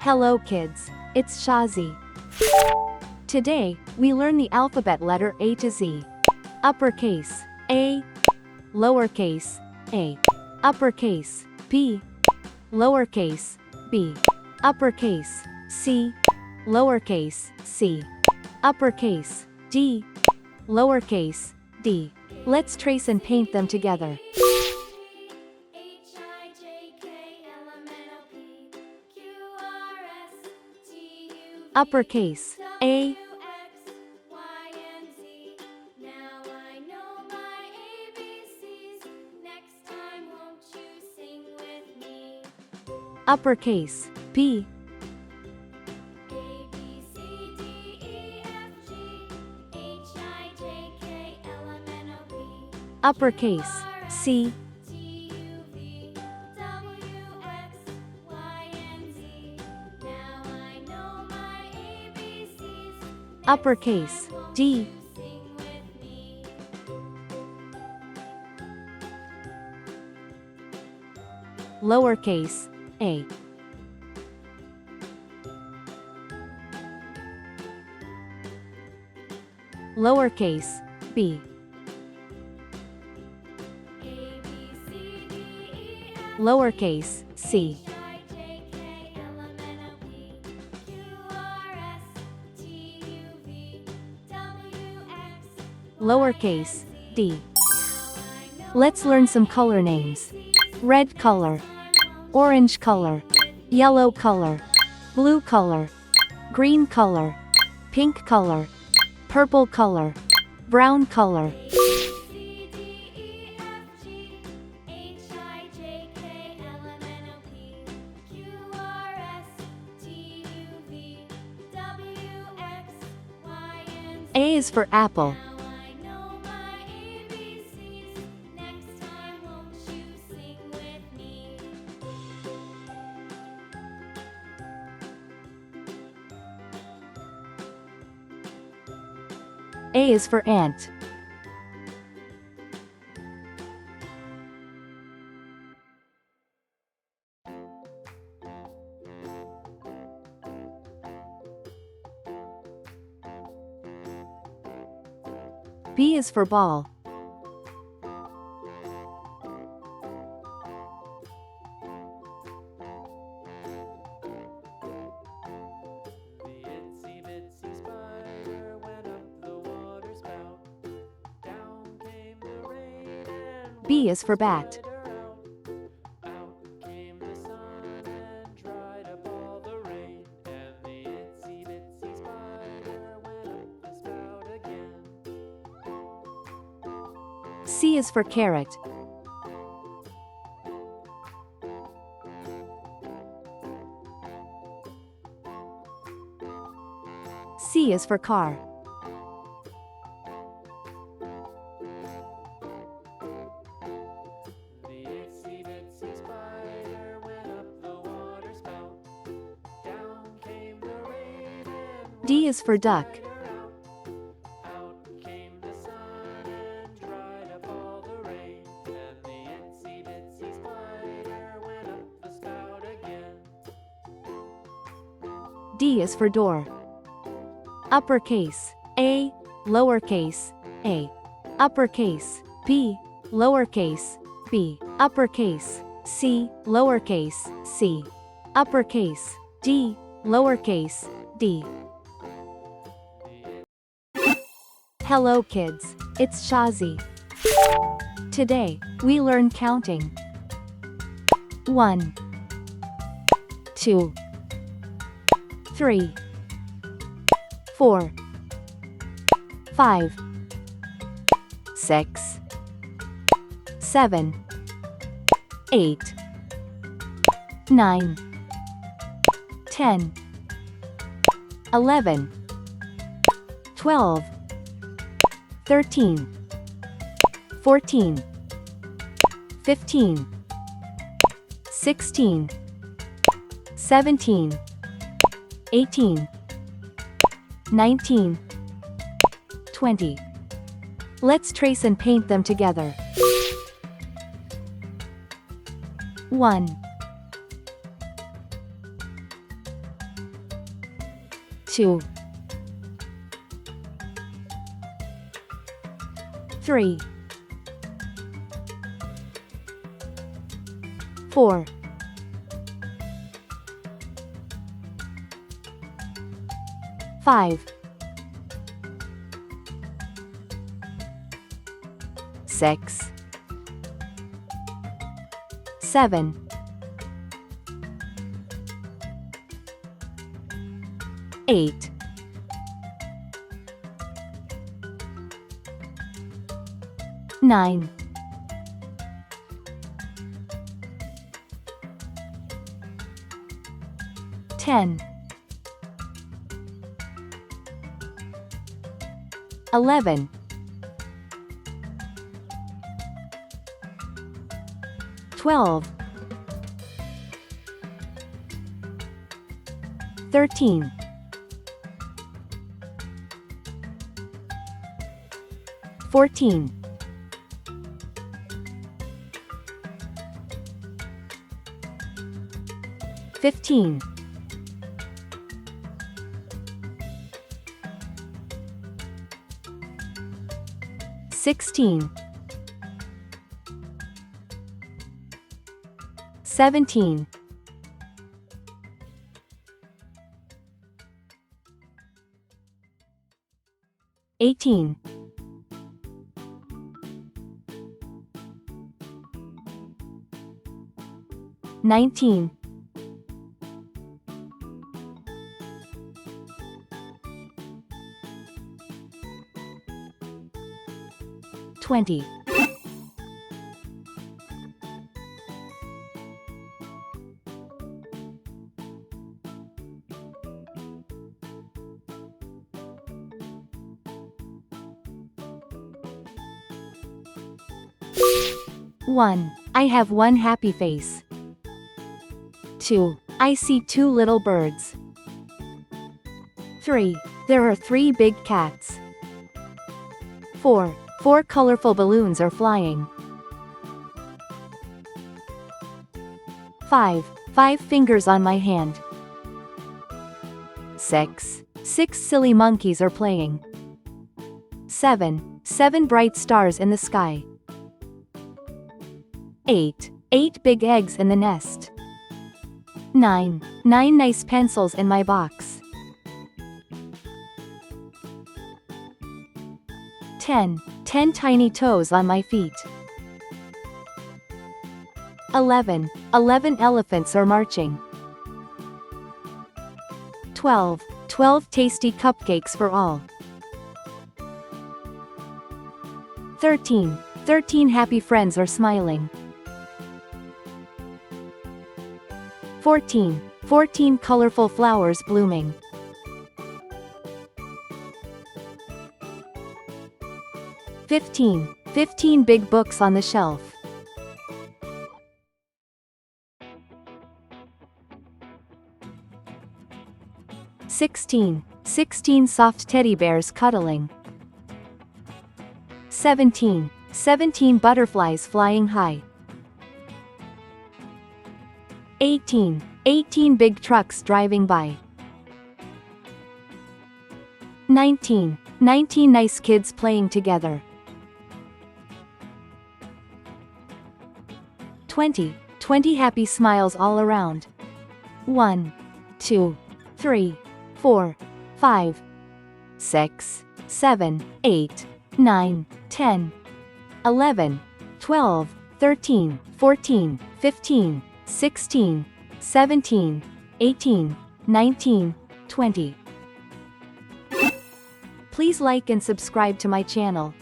Hello kids, it's Shazi. Today, we learn the alphabet letter A to Z. Uppercase, A. Lowercase, A. Uppercase, B. Lowercase, B. Uppercase, C. Lowercase, C. Uppercase, D. Lowercase, D. Let's trace and paint them together. Uppercase, A. Uppercase, B. Uppercase, C. Uppercase, D. Lowercase, A. Lowercase, B. Lowercase, C. Lowercase, D. Let's learn some color names. Red color, orange color, yellow color, blue color, green color, pink color, purple color, brown color. A is for apple. A is for ant. B is for ball. B is for bat. C is for carrot. C is for car. D is for duck. D is for door. Uppercase, A. Lowercase, A. Uppercase, B. Lowercase, B. Uppercase, C. Lowercase, C. Uppercase, D. Lowercase, D. Hello kids, it's Shazi. Today, we learn counting. 1, 2, 3, 4, 5, 6, 7, 8, 9, 10, 11, 12, 13, 14, 15, 16, 17, 18, 19, 20. Let's trace and paint them together. 1, 2, 3, 4, 5, 6, 7, 8, 9, 10, 11, 12, 13, 14, 15, 16, 17, 18, 19, 20, 1. I have one happy face. 2. I see two little birds. 3. There are 3 big cats. 4. 4 colorful balloons are flying. 5. 5 fingers on my hand. 6. 6 silly monkeys are playing. 7. 7 bright stars in the sky. 8. 8 big eggs in the nest. 9. 9 nice pencils in my box. 10. 10 tiny toes on my feet. 11. 11 elephants are marching. 12. 12 tasty cupcakes for all. 13. 13 happy friends are smiling. 14. 14 colorful flowers blooming. 15. 15 big books on the shelf. 16. 16 soft teddy bears cuddling. 17. 17 butterflies flying high. 18. 18 big trucks driving by. 19. 19 nice kids playing together. 20. 20 happy smiles all around. 1, 2, 3, 4, 5, 6, 7, 8, 9, 10, 11, 12, 13, 14, 15, 16, 17, 18, 19, 20. Please like and subscribe to my channel.